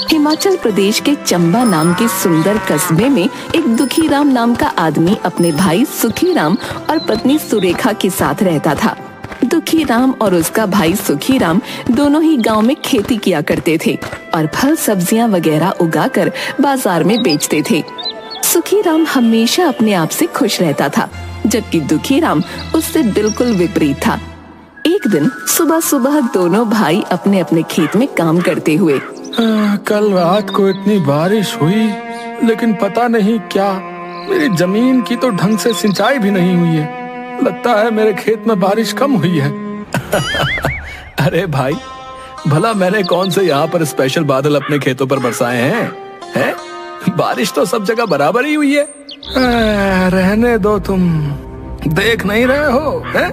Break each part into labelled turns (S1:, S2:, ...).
S1: हिमाचल प्रदेश के चंबा नाम के सुंदर कस्बे में एक दुखीराम नाम का आदमी अपने भाई सुखीराम और पत्नी सुरेखा के साथ रहता था। दुखीराम और उसका भाई सुखीराम दोनों ही गांव में खेती किया करते थे और फल सब्जियां वगैरह उगाकर बाजार में बेचते थे। सुखीराम हमेशा अपने आप से खुश रहता था, जबकि दुखीराम उससे बिल्कुल विपरीत था। एक दिन सुबह सुबह दोनों भाई अपने अपने खेत में काम करते हुए,
S2: कल रात को इतनी बारिश हुई, लेकिन पता नहीं क्या मेरी जमीन की तो ढंग से सिंचाई भी नहीं हुई है। लगता है मेरे खेत में बारिश कम हुई है।
S3: अरे भाई, भला मैंने कौन से यहाँ पर स्पेशल बादल अपने खेतों पर बरसाए हैं? बारिश तो सब जगह बराबर ही हुई है।
S2: रहने दो, तुम देख नहीं रहे हो है?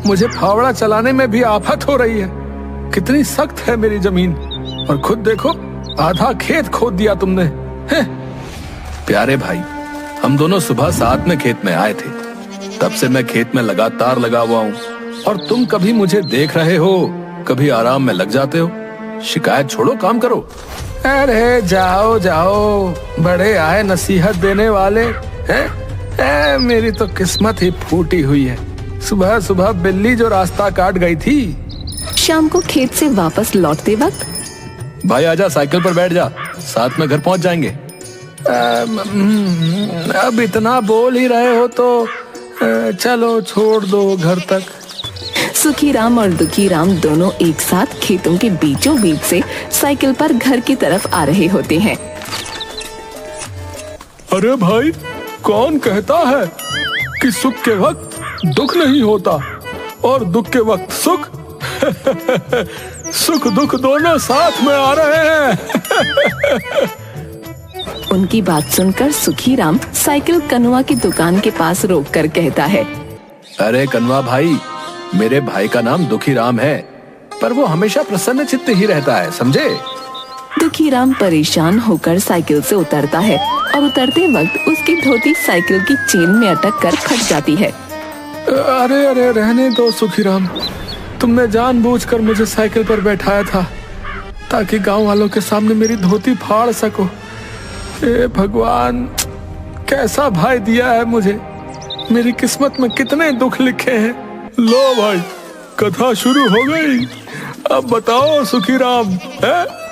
S2: मुझे फावड़ा चलाने में भी आफत हो रही है। कितनी सख्त है मेरी जमीन, और खुद देखो आधा खेत खोद दिया तुमने।
S3: प्यारे भाई, हम दोनों सुबह साथ में खेत में आए थे, तब से मैं खेत में लगातार लगा हुआ हूँ, और तुम कभी मुझे देख रहे हो, कभी आराम में लग जाते हो। शिकायत छोड़ो, काम करो।
S2: अरे जाओ जाओ, बड़े आए नसीहत देने वाले हैं। मेरी तो किस्मत ही फूटी हुई है। सुबह सुबह बिल्ली जो रास्ता काट गई थी।
S1: शाम को खेत से वापस लौटते वक्त,
S3: भाई आजा, साइकिल पर बैठ जा, साथ में घर पहुंच जाएंगे।
S2: अब इतना बोल ही रहे हो तो चलो छोड़ दो घर तक।
S1: सुखीराम और दुखीराम दोनों एक साथ खेतों के बीचों बीच से साइकिल पर घर की तरफ आ रहे होते हैं।
S2: अरे भाई, कौन कहता है कि सुख के वक्त दुख नहीं होता और दुख के वक्त सुख? सुख दुख दोनों साथ में आ रहे हैं।
S1: उनकी बात सुनकर सुखीराम साइकिल कनुआ की दुकान के पास रोककर कहता है,
S3: अरे कनुआ भाई, मेरे भाई का नाम दुखीराम है, पर वो हमेशा प्रसन्न चित्त ही रहता है, समझे?
S1: दुखीराम परेशान होकर साइकिल से उतरता है और उतरते वक्त उसकी धोती साइकिल की चेन में अटक कर फट जाती है।
S2: अरे अरे, रहने दो सुखीराम, तुमने जानबूझकर मुझे साइकिल पर बैठाया था ताकि गांव वालों के सामने मेरी धोती फाड़ सको। ए भगवान, कैसा भाई दिया है मुझे। मेरी किस्मत में कितने दुख लिखे हैं। लो भाई, कथा शुरू हो गई। अब बताओ सुखीराम,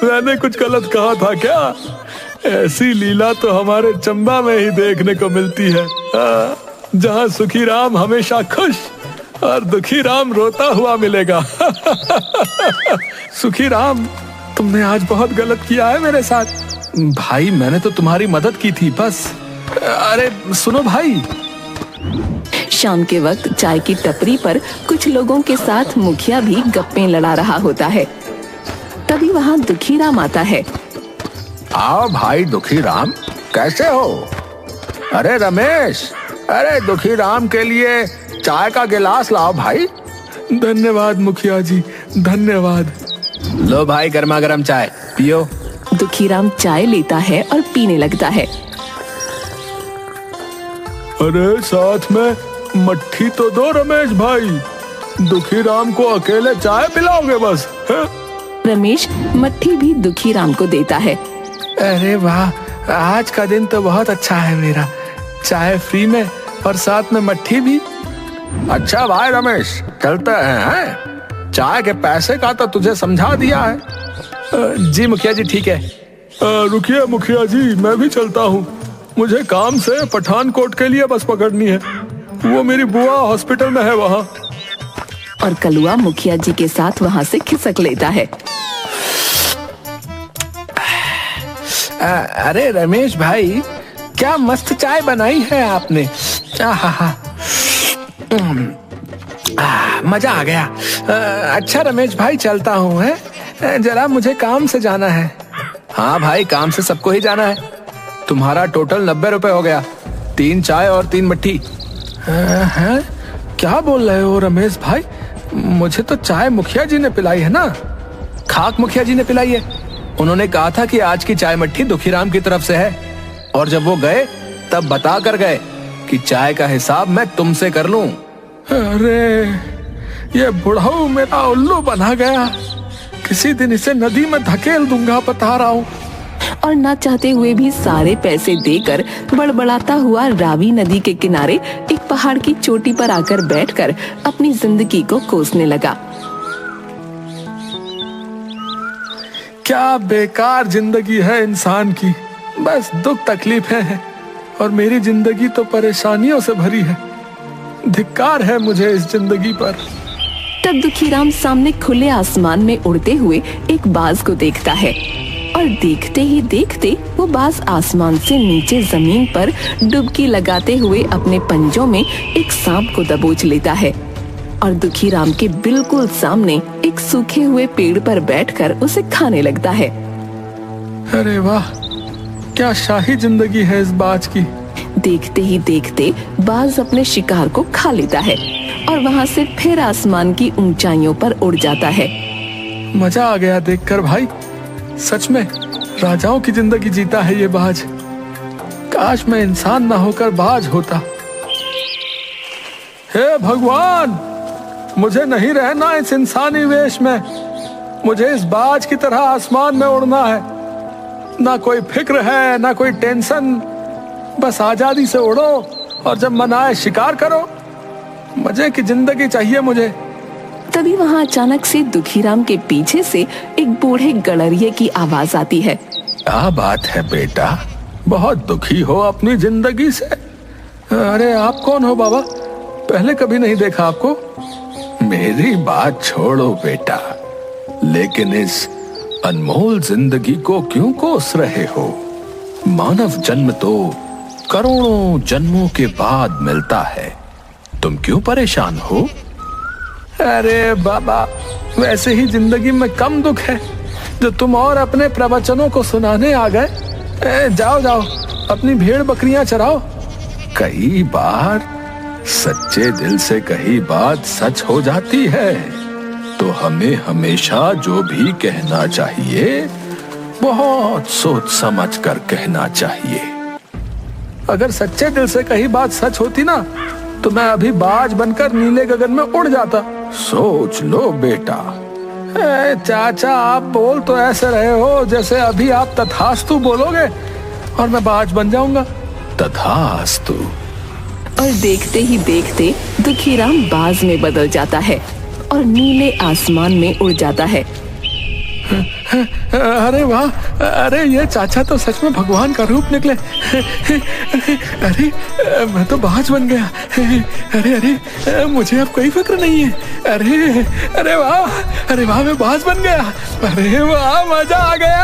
S2: मैंने कुछ गलत कहा था क्या? ऐसी लीला तो हमारे चंबा में ही देखने को मिलती है, जहाँ सुखीराम हमेशा खुश और दुखीराम रोता हुआ मिलेगा। सुखीराम, तुमने आज बहुत गलत किया है मेरे साथ।
S3: भाई, मैंने तो तुम्हारी मदद की थी बस।
S2: अरे सुनो भाई।
S1: शाम के वक्त चाय की टपरी पर कुछ लोगों के साथ मुखिया भी गप्पे लड़ा रहा होता है। तभी वहाँ दुखीराम आता है।
S2: आओ भाई दुखीराम, कैसे हो? अरे रमेश, अरे दुखीराम के लिए चाय का गिलास लाओ भाई। धन्यवाद मुखिया जी, धन्यवाद।
S3: लो भाई, गर्मा गर्म चाय पियो।
S1: दुखीराम चाय लेता है और पीने लगता है।
S2: अरे साथ में मट्ठी तो दो रमेश भाई, दुखीराम को अकेले चाय पिलाओगे बस? है?
S1: रमेश मट्ठी भी दुखीराम को देता है।
S2: अरे वाह, आज का दिन तो बहुत अच्छा है मेरा। चाय फ्री में और साथ में मट्ठी भी। अच्छा भाई रमेश, चलते हैं। चाय के पैसे का तो तुझे समझा दिया है।
S3: जी मुखिया जी, ठीक है।
S2: रुकिए मुखिया जी, मैं भी चलता हूँ। मुझे काम से पठानकोट के लिए बस पकड़नी है। वो मेरी बुआ हॉस्पिटल में है वहाँ।
S1: और कलुआ मुखिया जी के साथ वहाँ से खिसक लेता है।
S2: अरे रमेश भाई, क्या मस्त चाय बनाई है आपने। मजा आ गया। अच्छा रमेश भाई, चलता हूँ, है जरा मुझे काम से जाना है।
S3: हाँ भाई, काम से सबको ही जाना है। तुम्हारा टोटल 90 रुपए हो गया, 3 चाय और 3 मट्ठी।
S2: हैं? क्या बोल रहे हो रमेश भाई? मुझे तो चाय मुखिया जी ने पिलाई है ना।
S3: खाक मुखिया जी ने पिलाई है। उन्होंने कहा था कि आज की चाय मट्ठी दुखीराम की तरफ से है, और जब वो गए तब बता कर गए कि चाय का हिसाब मैं तुमसे कर लूं।
S2: अरे ये बुढ़ऊ मेरा उल्लू बना गया। किसी दिन इसे नदी में धकेल दूंगा, बता रहा हूँ।
S1: और ना चाहते हुए भी सारे पैसे देकर बड़बड़ाता हुआ रावी नदी के किनारे एक पहाड़ की चोटी पर आकर बैठकर अपनी जिंदगी को कोसने लगा।
S2: क्या बेकार जिंदगी है इंसान की, बस दुख तकलीफें हैं और मेरी जिंदगी तो परेशानियों से भरी है। धिक्कार है मुझे इस जिंदगी पर।
S1: तब दुखीराम सामने खुले आसमान में उड़ते हुए एक बाज को देखता है और देखते ही देखते वो बाज आसमान से नीचे जमीन पर डुबकी लगाते हुए अपने पंजों में एक सांप को दबोच लेता है और दुखीराम के बिल्कुल सामने एक सूखे हुए पेड़ पर बैठकर उसे खाने लगता है।
S2: अरे वाह, क्या शाही जिंदगी है इस बाज की।
S1: देखते ही देखते बाज अपने शिकार को खा लेता है और वहाँ से फिर आसमान की ऊंचाइयों पर उड़ जाता है।
S2: मजा आ गया देखकर भाई, सच में राजाओं की जिंदगी जीता है ये बाज। काश मैं इंसान ना होकर बाज होता। हे भगवान, मुझे नहीं रहना इस इंसानी वेश में। मुझे इस बाज की तरह आसमान में उड़ना है। ना कोई फिक्र है, ना कोई टेंशन, बस आजादी से उड़ो और जब मन आए शिकार करो। मजे की जिंदगी चाहिए मुझे।
S1: तभी वहाँ अचानक से दुखीराम के पीछे से एक बूढ़े गड़रिये की आवाज आती है।
S3: क्या बात है बेटा, बहुत दुखी हो अपनी जिंदगी से?
S2: अरे आप कौन हो बाबा, पहले कभी नहीं देखा आपको।
S3: मेरी बात छोड़ो बेटा, लेकिन इस अनमोल जिंदगी को क्यों कोस रहे हो? मानव जन्म तो करोड़ों जन्मों के बाद मिलता है, तुम क्यों परेशान हो?
S2: अरे बाबा, वैसे ही जिंदगी में कम दुख है जो तुम और अपने प्रवचनों को सुनाने आ गए। जाओ जाओ, अपनी भेड़ बकरियां चराओ।
S3: कई बार सच्चे दिल से कही बात सच हो जाती है, तो हमें हमेशा जो भी कहना चाहिए बहुत सोच समझ कर कहना चाहिए।
S2: अगर सच्चे दिल से कही बात सच होती ना, तो मैं अभी बाज बनकर नीले गगन में उड़ जाता।
S3: सोच लो बेटा।
S2: चाचा, आप बोल तो ऐसे रहे हो जैसे अभी आप तथास्तु बोलोगे और मैं बाज बन जाऊंगा।
S3: तथास्तु।
S1: और देखते ही देखते दुखीराम बाज में बदल जाता है और नीले आसमान में उड़ जाता है।
S2: अरे वाह, अरे ये चाचा तो सच में भगवान का रूप निकले। अरे मैं तो बाज बन गया। अरे अरे मुझे अब कोई फिक्र नहीं है। अरे अरे वाह, अरे वाह, मैं बाज बन गया। अरे वाह, मजा आ गया।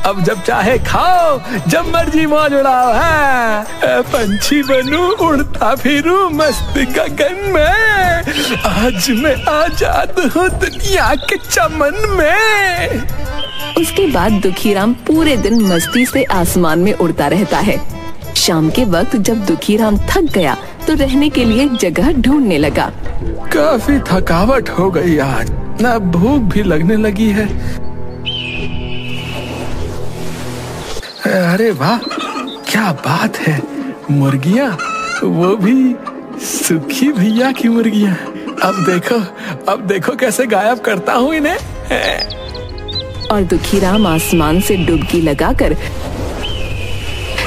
S2: अब जब चाहे खाओ, जब मर्जी मौज उड़ाओ। है पंछी बनूं, उड़ता फिरूं मस्त गगन में। आज मैं आजाद हूँ दुनिया के चमन में।
S1: उसके बाद दुखीराम पूरे दिन मस्ती से आसमान में उड़ता रहता है। शाम के वक्त जब दुखीराम थक गया तो रहने के लिए जगह ढूंढने लगा।
S2: काफी थकावट हो गई आज, ना भूख भी लगने लगी है। अरे वाह, क्या बात है, मुर्गियाँ, वो भी सुखी भैया की मुर्गियाँ। अब देखो कैसे गायब करता हूँ इन्हें।
S1: और दुखीराम आसमान से डुबकी लगाकर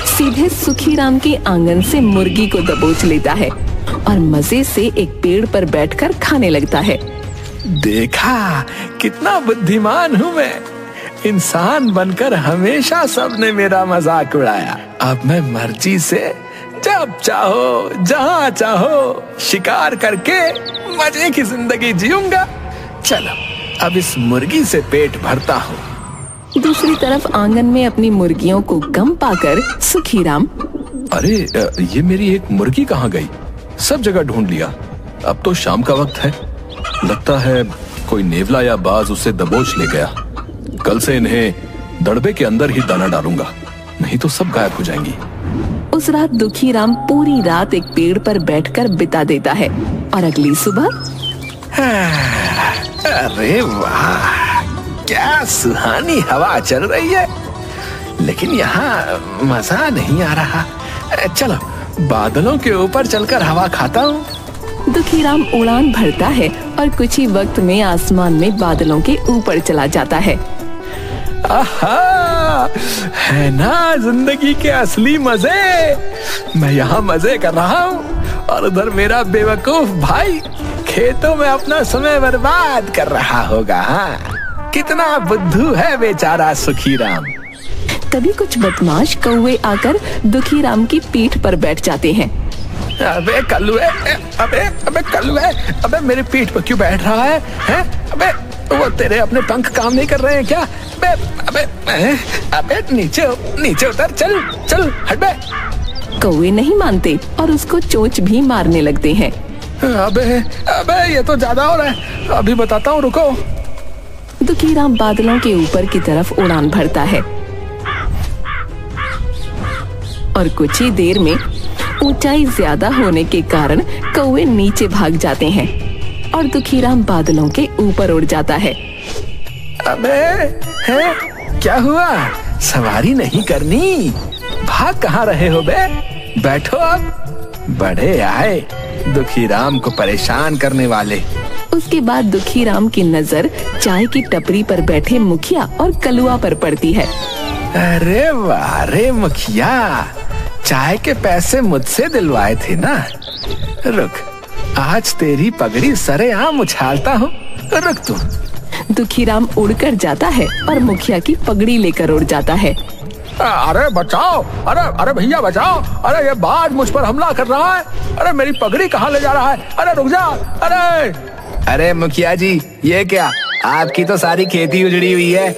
S1: सीधे सुखीराम के आंगन से मुर्गी को दबोच लेता है और मजे से एक पेड़ पर बैठकर खाने लगता है।
S2: देखा कितना बुद्धिमान हूँ मैं। इंसान बनकर हमेशा सबने मेरा मजाक उड़ाया। अब मैं मर्जी से जब चाहो, जहाँ चाहो शिकार करके मजे की जिंदगी जीऊंगा। चलो अब इस मुर्गी से पेट भरता हूँ।
S1: दूसरी तरफ आंगन में अपनी मुर्गियों को गम पाकर सुखीराम,
S3: अरे ये मेरी एक मुर्गी कहाँ गई? सब जगह ढूंढ लिया, अब तो शाम का वक्त है। लगता है कोई नेवला या बाज उसे दबोच ले गया। कल से इन्हें दड़बे के अंदर ही दाना डालूंगा, नहीं तो सब गायब हो जाएंगी।
S1: उस रात दुखीराम पूरी रात एक पेड़ पर बैठकर बिता देता है और अगली सुबह,
S2: अरे वाह, क्या सुहानी हवा चल रही है, लेकिन यहाँ मजा नहीं आ रहा। चलो बादलों के ऊपर चलकर हवा खाता हूँ।
S1: दुखीराम उड़ान भरता है और कुछ ही वक्त में आसमान में बादलों के ऊपर चला जाता है।
S3: आहा, है ना जिंदगी के असली मजे। मैं यहाँ मजे कर रहा हूँ और उधर मेरा बेवकूफ भाई खेतों में अपना समय बर्बाद कर रहा होगा। हाँ, कितना बुद्धू है बेचारा सुखीराम।
S1: तभी कुछ बदमाश कौवे आकर दुखीराम की पीठ पर बैठ जाते हैं।
S3: अबे कल्लुए, अबे कल्लुए, अबे मेरी पीठ पर क्यों बैठ रहा है? हैं? अबे वो तेरे अपने पंख काम नहीं कर रहे हैं क्या? अबे अबे नीचे उतर, चल हट बे।
S1: कौवे नहीं मानते और उसको चोंच भी मारने लगते हैं।
S3: अबे ये तो ज्यादा हो रहा है, अभी बताता हूँ, रुको।
S1: दुखीराम बादलों के ऊपर की तरफ उड़ान भरता है और कुछ ही देर में ऊंचाई ज्यादा होने के कारण कौवे नीचे भाग जाते हैं और दुखीराम बादलों के ऊपर उड़ जाता है।
S3: अबे है क्या हुआ? सवारी नहीं करनी? भाग कहाँ रहे हो बे? बैठो अब। बड़े आए दुखीराम को परेशान करने वाले।
S1: उसके बाद दुखीराम की नजर चाय की टपरी पर बैठे मुखिया और कलुआ पर पड़ती है।
S3: अरे वाह रे मुखिया, चाय के पैसे मुझसे दिलवाए थे ना। रुक, आज तेरी पगड़ी सरेआम उछालता हूँ, रुक तू।
S1: दुखीराम उड़कर जाता है और मुखिया की पगड़ी लेकर उड़ जाता है।
S3: अरे बचाओ, अरे भैया बचाओ, अरे ये बाज मुझ पर हमला कर रहा है। अरे मेरी पगड़ी कहाँ ले जा रहा है? अरे रुक जा। अरे मुखिया जी, ये क्या? आपकी तो सारी खेती उजड़ी हुई है।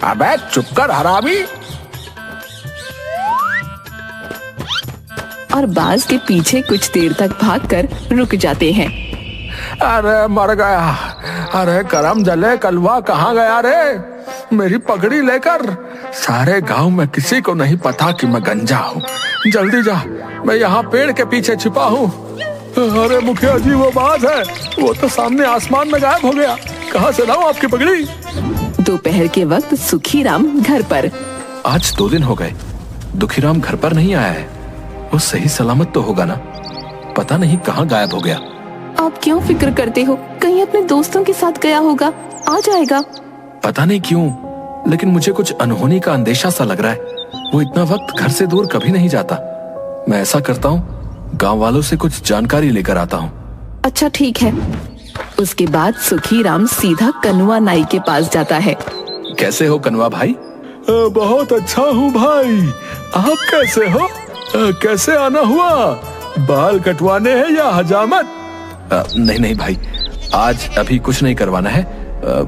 S3: अबे चुप कर हरामी।
S1: और बाज के पीछे कुछ देर तक भागकर रुक जाते हैं।
S3: अरे मर गया। अरे करम जले, कलवा कहाँ गया रे? मेरी पगड़ी लेकर। सारे गांव में किसी को नहीं पता कि मैं गंजा हूँ। जल्दी जा, मैं यहाँ पेड़ के पीछे छिपा हूँ। अरे मुखिया जी, वो बाज है, वो तो सामने आसमान में गायब हो गया। कहाँ से लाऊं आपकी पगड़ी?
S1: दोपहर के वक्त सुखीराम घर पर।
S3: आज 2 दिन हो गए, दुखीराम घर पर नहीं आया है। वो सही सलामत तो होगा ना? पता नहीं कहाँ गायब हो गया।
S1: आप क्यों फिक्र करते हो? कहीं अपने दोस्तों के साथ गया होगा, आ जाएगा।
S3: पता नहीं क्यों, लेकिन मुझे कुछ अनहोनी का अंदेशा सा लग रहा है। वो इतना वक्त घर से दूर कभी नहीं जाता। मैं ऐसा करता हूँ, गांव वालों से कुछ जानकारी लेकर आता हूँ।
S1: अच्छा ठीक है। उसके बाद सुखीराम सीधा कनुआ नाई के पास जाता है।
S3: कैसे हो कनुआ भाई?
S2: बहुत अच्छा हूँ भाई, आप कैसे हो? कैसे आना हुआ? बाल कटवाने हैं या हजामत?
S3: नहीं भाई, आज अभी कुछ नहीं करवाना है।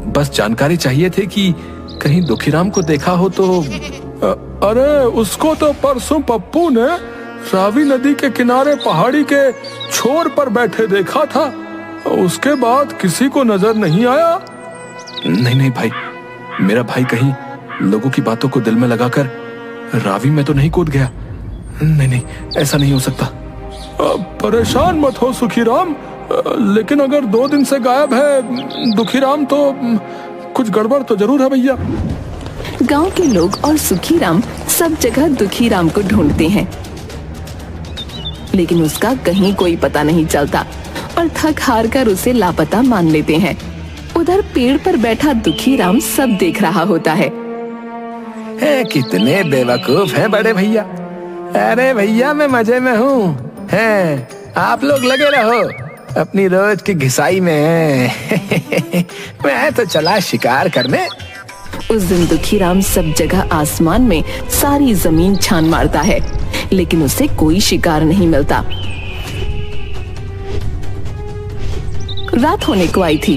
S3: बस जानकारी चाहिए थी कि कहीं दुखीराम को देखा हो तो।
S2: अरे उसको तो परसों पप्पू ने रावी नदी के किनारे पहाड़ी के छोर पर बैठे देखा था। उसके बाद किसी को नजर नहीं आया।
S3: नहीं भाई, मेरा भाई कहीं लोगों की बातों को दिल में लगाकर रावी में तो नहीं कूद गया। नहीं, ऐसा नहीं हो सकता।
S2: परेशान मत हो सुखीराम, लेकिन अगर 2 दिन से गायब है दुखीराम तो कुछ गड़बड़ तो जरूर है भैया।
S1: गांव के लोग और सुखीराम सब जगह दुखीराम को ढूंढते हैं, लेकिन उसका कहीं कोई पता नहीं चलता और थक हार कर उसे लापता मान लेते हैं। उधर पेड़ पर बैठा दुखीराम सब देख रहा होता है।
S3: कितने बेवकूफ हैं बड़े भैया। अरे भैया, मैं मजे में हूँ। आप लोग लगे रहो अपनी रोज की घिसाई में। मैं तो चला शिकार करने।
S1: उस दिन दुखीराम सब जगह आसमान में सारी जमीन छान मारता है, लेकिन उसे कोई शिकार नहीं मिलता। रात होने को आई थी।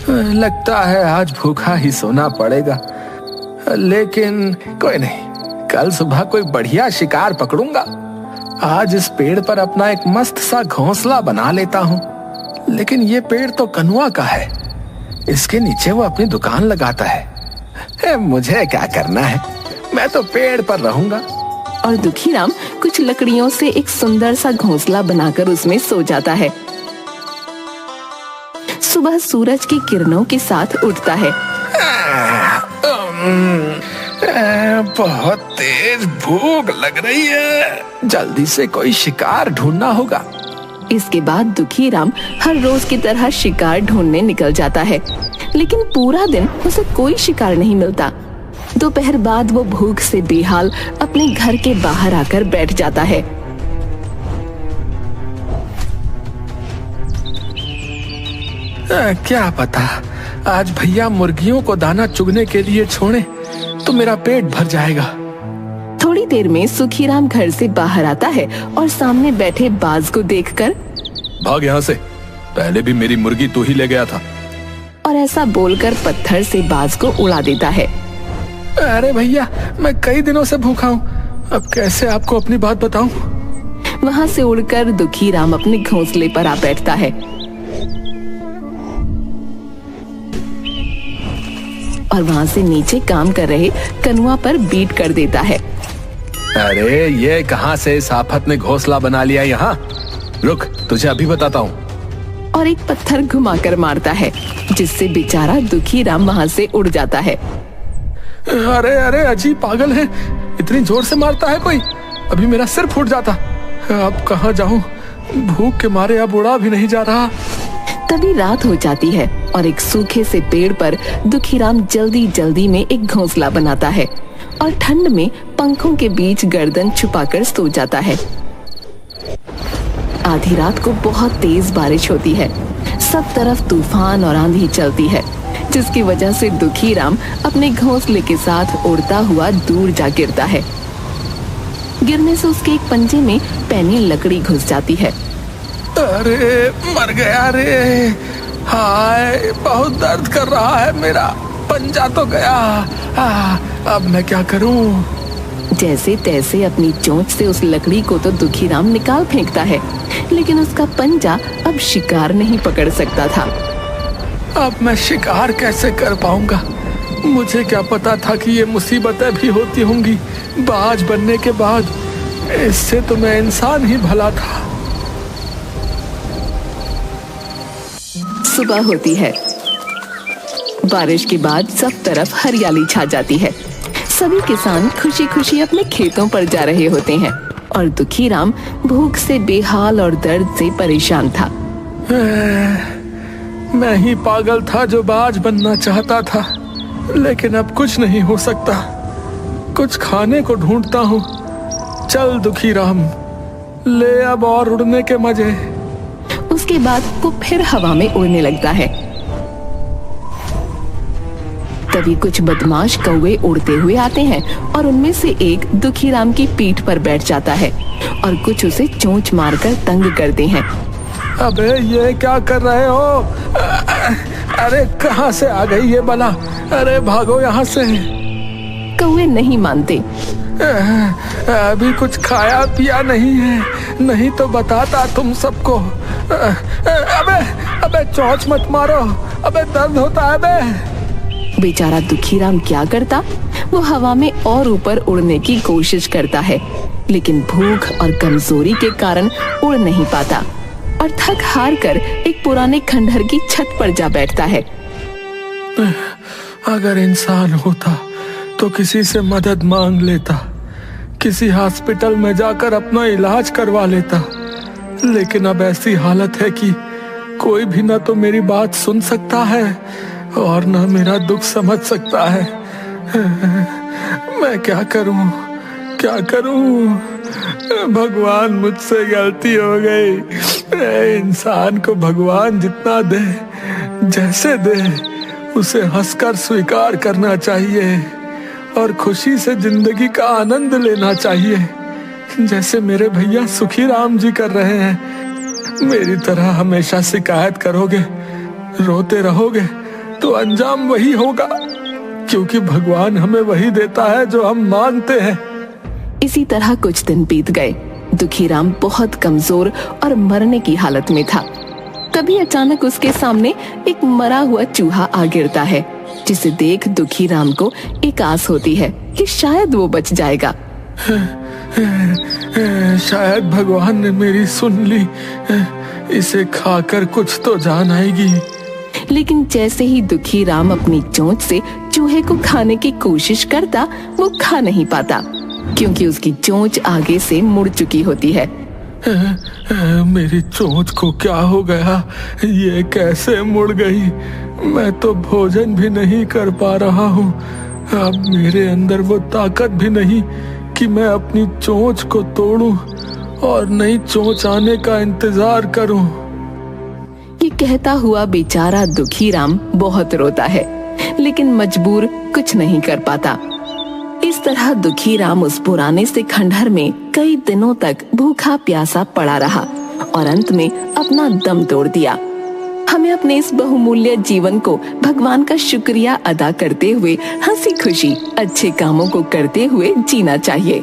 S3: लगता है आज भूखा ही सोना पड़ेगा, लेकिन कोई नहीं, कल सुबह कोई बढ़िया शिकार पकड़ूंगा। आज इस पेड़ पर अपना एक मस्त सा घोंसला बना लेता हूँ। लेकिन ये पेड़ तो कनुआ का है, इसके नीचे वो अपनी दुकान लगाता है। मुझे क्या करना है, मैं तो पेड़ पर रहूंगा।
S1: और दुखीराम कुछ लकड़ियों से एक सुंदर सा घोंसला बनाकर उसमें सो जाता है। सुबह सूरज की किरणों के साथ उठता है।
S3: बहुत तेज भूख लग रही है, जल्दी से कोई शिकार ढूंढना होगा।
S1: इसके बाद दुखी राम हर रोज की तरह शिकार ढूंढने निकल जाता है, लेकिन पूरा दिन उसे कोई शिकार नहीं मिलता। दोपहर बाद वो भूख से बेहाल अपने घर के बाहर आकर बैठ जाता है।
S2: क्या पता आज भैया मुर्गियों को दाना चुगने के लिए छोड़े तो मेरा पेट भर जाएगा।
S1: थोड़ी देर में सुखीराम घर से बाहर आता है और सामने बैठे बाज को देखकर,
S3: भाग यहाँ से, पहले भी मेरी मुर्गी तू ही ले गया था।
S1: और ऐसा बोलकर पत्थर से बाज को उड़ा देता है।
S2: अरे भैया, मैं कई दिनों से भूखा हूँ, अब कैसे आपको अपनी बात बताऊं?
S1: वहाँ से उड़कर दुखी राम अपने घोंसले पर आ बैठता है और वहाँ से नीचे काम कर रहे कनुआ पर बीट कर देता है।
S3: अरे ये कहाँ से इस आफत ने घोंसला बना लिया यहाँ? रुक, तुझे अभी बताता हूँ।
S1: और एक पत्थर घुमाकर मारता है, जिससे बेचारा दुखी राम वहाँ से उड़ जाता है।
S2: अरे अरे अजीब पागल है, इतनी जोर से मारता है कोई, अभी मेरा सिर फूट जाता। अब कहाँ जाऊँ, भूख के मारे अब उड़ा भी नहीं जा रहा।
S1: तभी रात हो जाती है और एक सूखे से पेड़ पर दुखीराम जल्दी जल्दी में एक घोंसला बनाता है और ठंड में पंखों के बीच गर्दन छुपाकर सो जाता है। आधी रात को बहुत तेज बारिश होती है, सब तरफ तूफान और आंधी चलती है, जिसकी वजह से दुखीराम अपने घोंसले के साथ उड़ता हुआ दूर जा गिरता है। गिरने से उसके एक पंजे में पैनी लकड़ी घुस जाती है।
S2: अरे मर गया रे, हाय बहुत दर्द कर रहा है, मेरा पंजा तो गया। अब मैं क्या करूं?
S1: जैसे तैसे अपनी चोंच से उस लकड़ी को तो दुखीराम निकाल फेंकता है, लेकिन उसका पंजा अब शिकार नहीं पकड़ सकता था।
S2: अब मैं शिकार कैसे कर पाऊंगा? मुझे क्या पता था कि ये मुसीबतें भी होती होंगी बाज बनने के बाद। इससे तो मैं इंसान ही भला था।
S1: सुबह होती है। बारिश के बाद सब तरफ हरियाली छा जाती है। सभी किसान खुशी खुशी अपने खेतों पर जा रहे होते हैं और दुखीराम भूख से बेहाल और दर्द से परेशान था।
S2: मैं ही पागल था जो बाज बनना चाहता था, लेकिन अब कुछ नहीं हो सकता। कुछ खाने को ढूंढता हूँ। चल दुखीराम, ले अब और उड़ने के मजे।
S1: उसके बाद वो फिर हवा में उड़ने लगता है। तभी कुछ बदमाश कौवे उड़ते हुए आते हैं और उनमें से एक दुखीराम की पीठ पर बैठ जाता है और कुछ उसे चोंच मारकर तंग करते हैं।
S2: अबे ये क्या कर रहे हो? अरे कहाँ से आ गई ये बला? अरे भागो यहाँ से।
S1: कौवे नहीं मानते।
S2: अभी कुछ खाया पिया नहीं है, नहीं तो बताता तुम सबको। अबे अबे चोंच मत मारो, अबे दर्द होता है बे।
S1: बेचारा दुखीराम क्या करता, वो हवा में और ऊपर उड़ने की कोशिश करता है, लेकिन भूख और कमजोरी के कारण उड़ नहीं पाता और थक हार कर एक पुराने खंडहर की छत पर जा बैठता है।
S2: अगर इंसान होता तो किसी से मदद मांग लेता, किसी हॉस्पिटल में जाकर अपना इलाज करवा लेता, लेकिन अब ऐसी हालत है कि कोई भी ना तो मेरी बात सुन सकता है और ना मेरा दुख समझ सकता है। मैं क्या करूं, क्या करूं? भगवान मुझसे गलती हो गई। इंसान को भगवान जितना दे, जैसे दे, उसे हंसकर स्वीकार करना चाहिए और खुशी से जिंदगी का आनंद लेना चाहिए, जैसे मेरे भैया सुखीराम जी कर रहे हैं। मेरी तरह हमेशा शिकायत करोगे, रोते रहोगे तो अंजाम वही होगा, क्योंकि भगवान हमें वही देता है जो हम मांगते हैं।
S1: इसी तरह कुछ दिन बीत गए। दुखीराम बहुत कमजोर और मरने की हालत में था। तभी अचानक उसके सामने एक मरा हुआ चूहा आ गिरता है, जिसे देख दुखीराम को एक आस होती है कि शायद वो बच जाएगा।
S2: शायद भगवान ने मेरी सुन ली, इसे खाकर कुछ तो जान आएगी।
S1: लेकिन जैसे ही दुखीराम अपनी चोंच से चूहे चूहे को खाने की कोशिश करता वो खा नहीं पाता, क्योंकि उसकी चोंच आगे से मुड़ चुकी होती है।
S2: मेरी चोंच को क्या हो गया? ये कैसे मुड़ गई? मैं तो भोजन भी नहीं कर पा रहा हूँ। अब मेरे अंदर वो ताकत भी नहीं कि मैं अपनी चोंच को तोड़ूं और नई चोंच आने का इंतजार करूं।
S1: ये कहता हुआ बेचारा दुखीराम बहुत रोता है, लेकिन मजबूर कुछ नहीं कर पाता। इस तरह दुखीराम उस पुराने से खंडहर में कई दिनों तक भूखा प्यासा पड़ा रहा और अंत में अपना दम तोड़ दिया। हमें अपने इस बहुमूल्य जीवन को भगवान का शुक्रिया अदा करते हुए हंसी खुशी अच्छे कामों को करते हुए जीना चाहिए।